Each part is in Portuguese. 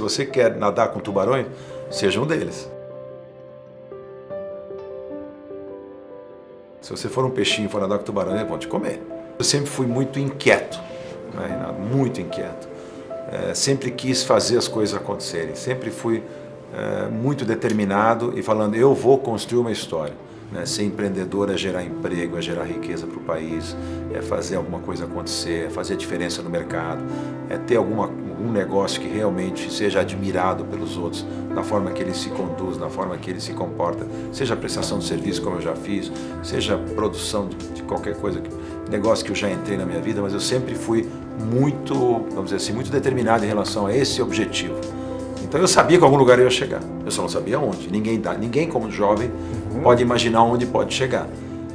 Se você quer nadar com tubarões, seja um deles. Se você for um peixinho e for nadar com tubarões, eles vão te comer. Eu sempre fui muito inquieto, né? Muito inquieto. Sempre quis fazer as coisas acontecerem. Sempre fui muito determinado e falando, eu vou construir uma história. Ser empreendedor é gerar emprego, é gerar riqueza para o país, é fazer alguma coisa acontecer, é fazer a diferença no mercado, é ter algum negócio que realmente seja admirado pelos outros, na forma que ele se conduz, na forma que ele se comporta, seja prestação de serviço, como eu já fiz, seja produção de qualquer coisa, negócio que eu já entrei na minha vida, mas eu sempre fui muito, vamos dizer assim, muito determinado em relação a esse objetivo. Então eu sabia que algum lugar eu ia chegar, eu só não sabia onde. Ninguém como jovem pode imaginar onde pode chegar.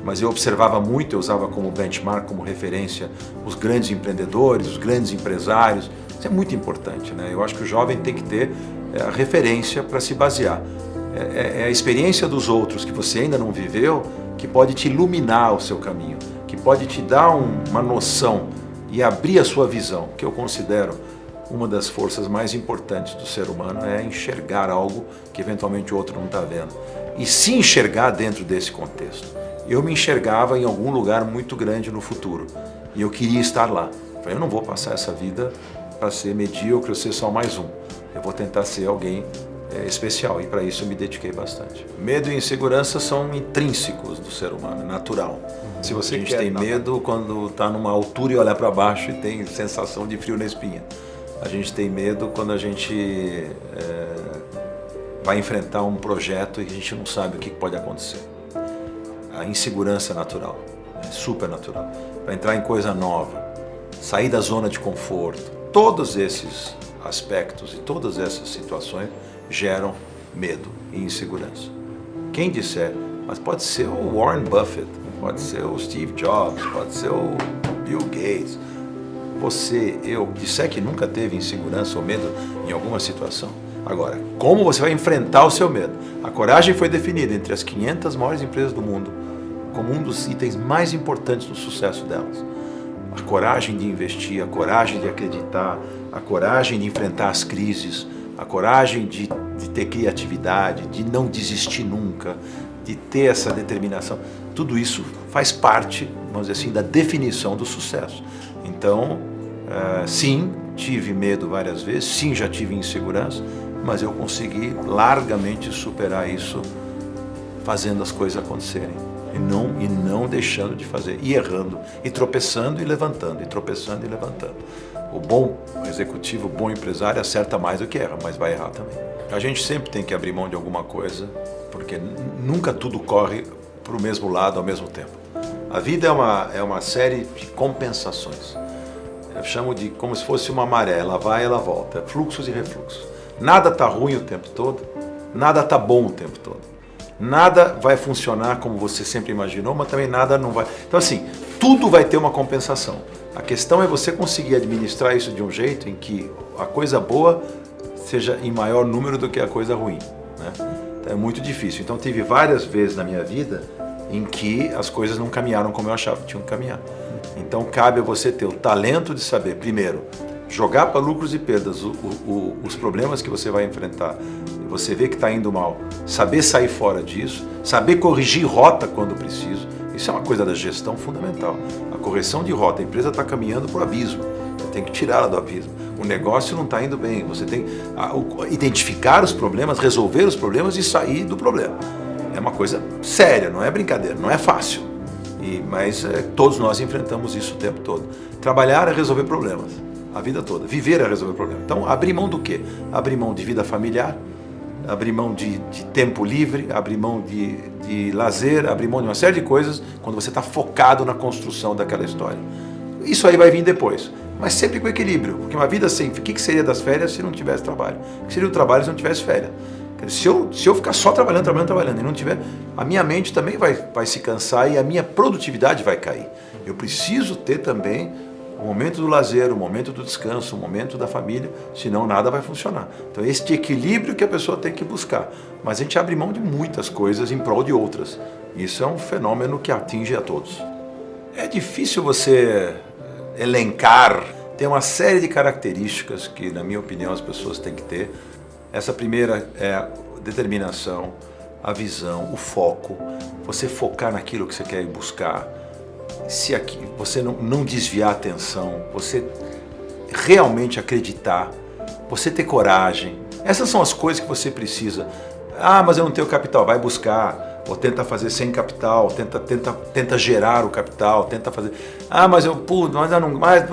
Mas eu observava muito, eu usava como benchmark, como referência, os grandes empreendedores, os grandes empresários. Isso é muito importante, né? Eu acho que o jovem tem que ter a referência para se basear. É a experiência dos outros que você ainda não viveu que pode te iluminar o seu caminho, que pode te dar uma noção e abrir a sua visão, que eu considero uma das forças mais importantes do ser humano é enxergar algo que eventualmente o outro não está vendo. E se enxergar dentro desse contexto. Eu me enxergava em algum lugar muito grande no futuro e eu queria estar lá. Eu falei, eu não vou passar essa vida para ser medíocre ou ser só mais um. Eu vou tentar ser alguém especial e para isso eu me dediquei bastante. Medo e insegurança são intrínsecos do ser humano, é natural. Se você tem medo quando está numa altura e olha para baixo e tem sensação de frio na espinha. A gente tem medo quando a gente vai enfrentar um projeto e a gente não sabe o que pode acontecer. A insegurança é natural, é super natural. Para entrar em coisa nova, sair da zona de conforto, todos esses aspectos e todas essas situações geram medo e insegurança. Quem disser, mas pode ser o Warren Buffett, pode ser o Steve Jobs, pode ser o Bill Gates, você, eu, disser que nunca teve insegurança ou medo em alguma situação. Agora, como você vai enfrentar o seu medo? A coragem foi definida entre as 500 maiores empresas do mundo como um dos itens mais importantes do sucesso delas. A coragem de investir, a coragem de acreditar, a coragem de enfrentar as crises, a coragem de ter criatividade, de não desistir nunca, de ter essa determinação. Tudo isso faz parte, vamos dizer assim, da definição do sucesso. Então, sim, tive medo várias vezes, sim, já tive insegurança, mas eu consegui largamente superar isso fazendo as coisas acontecerem e não deixando de fazer, e errando, e tropeçando e levantando, e tropeçando e levantando. O bom executivo, o bom empresário acerta mais do que erra, mas vai errar também. A gente sempre tem que abrir mão de alguma coisa, porque nunca tudo corre para o mesmo lado ao mesmo tempo. A vida é uma série de compensações. Eu chamo de como se fosse uma maré, ela vai e ela volta, fluxos e refluxos. Nada está ruim o tempo todo, nada está bom o tempo todo. Nada vai funcionar como você sempre imaginou, mas também nada não vai. Então assim, tudo vai ter uma compensação. A questão é você conseguir administrar isso de um jeito em que a coisa boa seja em maior número do que a coisa ruim, né? Então, é muito difícil. Então tive várias vezes na minha vida em que as coisas não caminharam como eu achava que tinham que caminhar. Então cabe a você ter o talento de saber, primeiro, jogar para lucros e perdas os problemas que você vai enfrentar, e você vê que está indo mal, saber sair fora disso, saber corrigir rota quando preciso. Isso é uma coisa da gestão fundamental. A correção de rota, a empresa está caminhando para o abismo, você tem que tirá-la do abismo. O negócio não está indo bem, você tem que identificar os problemas, resolver os problemas e sair do problema. É uma coisa séria, não é brincadeira, não é fácil. Mas todos nós enfrentamos isso o tempo todo. Trabalhar é resolver problemas, a vida toda. Viver é resolver problemas. Então, abrir mão do quê? Abrir mão de vida familiar, abrir mão de tempo livre, abrir mão de lazer, abrir mão de uma série de coisas quando você está focado na construção daquela história. Isso aí vai vir depois, mas sempre com equilíbrio, porque uma vida sem... O que seria das férias se não tivesse trabalho? O que seria o trabalho se não tivesse férias? Se eu ficar só trabalhando e não tiver, a minha mente também vai se cansar e a minha produtividade vai cair. Eu preciso ter também o momento do lazer, o momento do descanso, o momento da família, senão nada vai funcionar. Então este equilíbrio que a pessoa tem que buscar. Mas a gente abre mão de muitas coisas em prol de outras. Isso é um fenômeno que atinge a todos. É difícil você elencar tem uma série de características que, na minha opinião, as pessoas têm que ter. Essa primeira é a determinação, a visão, o foco, você focar naquilo que você quer ir buscar, você não desviar a atenção, você realmente acreditar, você ter coragem. Essas são as coisas que você precisa. Ah, mas eu não tenho capital, vai buscar, ou tenta fazer sem capital, tenta gerar o capital, tenta fazer. Ah, mas eu pulo, mas eu não, mas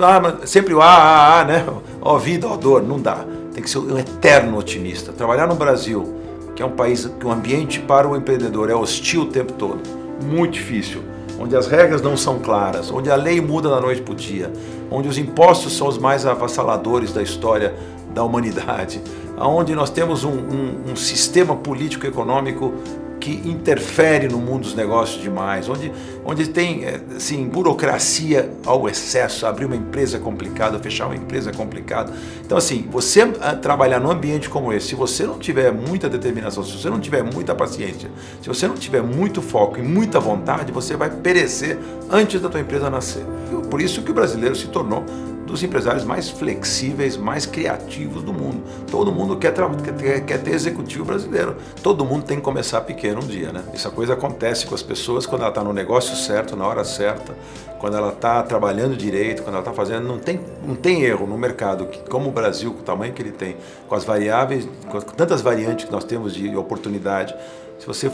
sempre o né? Ó vida, ó dor, não dá. Tem que ser um eterno otimista. Trabalhar no Brasil, que é um país que o ambiente para o empreendedor é hostil o tempo todo, muito difícil, onde as regras não são claras, onde a lei muda da noite para o dia, onde os impostos são os mais avassaladores da história da humanidade, onde nós temos um sistema político-econômico que interfere no mundo dos negócios demais, onde tem assim, burocracia ao excesso, abrir uma empresa é complicado, fechar uma empresa é complicado. Então assim, você trabalhar num ambiente como esse, se você não tiver muita determinação, se você não tiver muita paciência, se você não tiver muito foco e muita vontade, você vai perecer antes da tua empresa nascer. Por isso que o brasileiro se tornou dos empresários mais flexíveis, mais criativos do mundo. Todo mundo quer ter executivo brasileiro. Todo mundo tem que começar pequeno um dia, né? Essa coisa acontece com as pessoas quando ela está no negócio certo, na hora certa, quando ela está trabalhando direito, quando ela está fazendo... Não tem erro no mercado, como o Brasil, com o tamanho que ele tem, com as variáveis, com tantas variantes que nós temos de oportunidade. Se você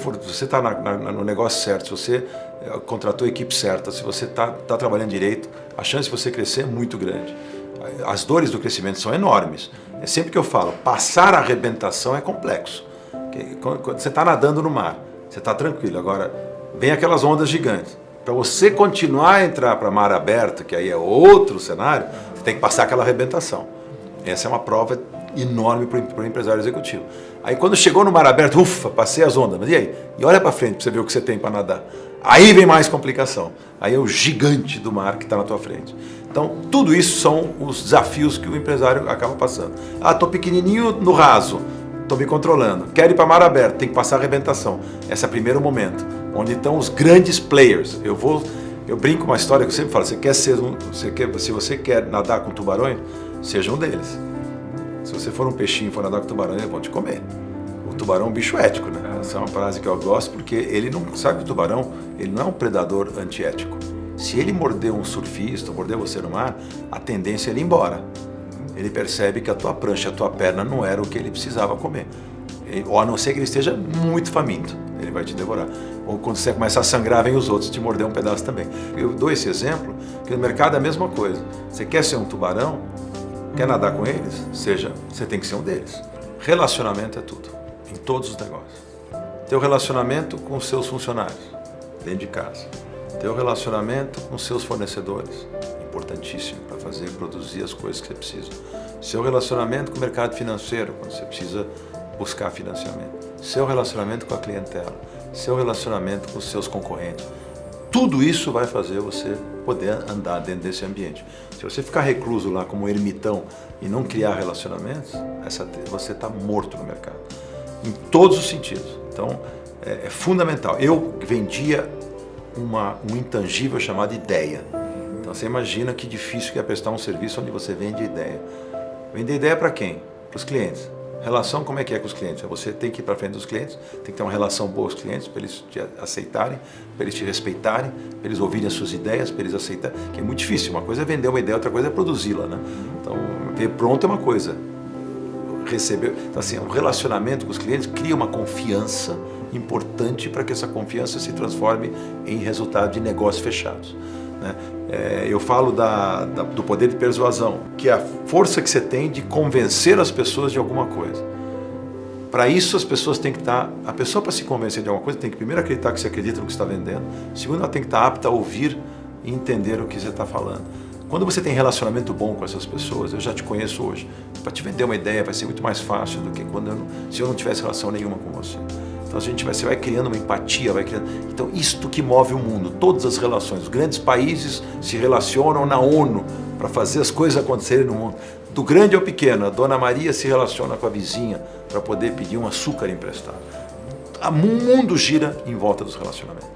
está no negócio certo, se você contratou a equipe certa, se você está trabalhando direito, a chance de você crescer é muito grande. As dores do crescimento são enormes. É sempre que eu falo, passar a arrebentação é complexo. Quando você está nadando no mar, você está tranquilo. Agora, vem aquelas ondas gigantes. Para você continuar a entrar para mar aberto, que aí é outro cenário, você tem que passar aquela arrebentação. Essa é uma prova enorme para o empresário executivo. Aí quando chegou no mar aberto, ufa, passei as ondas, mas e aí? E olha para frente para você ver o que você tem para nadar. Aí vem mais complicação. Aí é o gigante do mar que está na tua frente. Então, tudo isso são os desafios que o empresário acaba passando. Ah, estou pequenininho no raso, estou me controlando. Quero ir para mar aberto, tem que passar a arrebentação. Esse é o primeiro momento, onde estão os grandes players. Eu brinco uma história que eu sempre falo, se você quer nadar com tubarões, seja um deles. Se você for um peixinho e for nadar com tubarão, eles vão te comer. O tubarão é um bicho ético, né? Essa é uma frase que eu gosto porque ele não sabe que o tubarão, ele não é um predador antiético. Se ele morder um surfista, ou morder você no mar, a tendência é ele ir embora. Ele percebe que a tua prancha, a tua perna não era o que ele precisava comer. Ou a não ser que ele esteja muito faminto, ele vai te devorar. Ou quando você começar a sangrar, vem os outros te morder um pedaço também. Eu dou esse exemplo, que no mercado é a mesma coisa. Você quer ser um tubarão? Quer nadar com eles? Você tem que ser um deles. Relacionamento é tudo, em todos os negócios. Teu relacionamento com os seus funcionários, dentro de casa. Teu relacionamento com os seus fornecedores, importantíssimo para produzir as coisas que você precisa. Seu relacionamento com o mercado financeiro, quando você precisa buscar financiamento. Seu relacionamento com a clientela. Seu relacionamento com os seus concorrentes. Tudo isso vai fazer você poder andar dentro desse ambiente. Se você ficar recluso lá como um ermitão e não criar relacionamentos, você está morto no mercado. Em todos os sentidos. Então, é fundamental. Eu vendia um intangível chamado ideia. Então, você imagina que difícil que é prestar um serviço onde você vende ideia. Vender ideia para quem? Para os clientes. Relação, como é que é com os clientes? Você tem que ir para frente dos clientes, tem que ter uma relação boa com os clientes para eles te aceitarem, para eles te respeitarem, para eles ouvirem as suas ideias, para eles aceitarem, que é muito difícil. Uma coisa é vender uma ideia, outra coisa é produzi-la, né? Então, ver pronto é uma coisa. Então, assim, um relacionamento com os clientes cria uma confiança importante para que essa confiança se transforme em resultado de negócios fechados. Né? Eu falo do poder de persuasão, que é a força que você tem de convencer as pessoas de alguma coisa. Para isso, as pessoas têm que estar... A pessoa, para se convencer de alguma coisa, tem que primeiro acreditar que você acredita no que está vendendo. Segundo, ela tem que estar apta a ouvir e entender o que você está falando. Quando você tem relacionamento bom com essas pessoas, eu já te conheço hoje, para te vender uma ideia vai ser muito mais fácil do que se eu não tivesse relação nenhuma com você. Então você vai criando uma empatia, Então isto que move o mundo, todas as relações. Os grandes países se relacionam na ONU para fazer as coisas acontecerem no mundo. Do grande ao pequeno, a Dona Maria se relaciona com a vizinha para poder pedir um açúcar emprestado. O mundo gira em volta dos relacionamentos.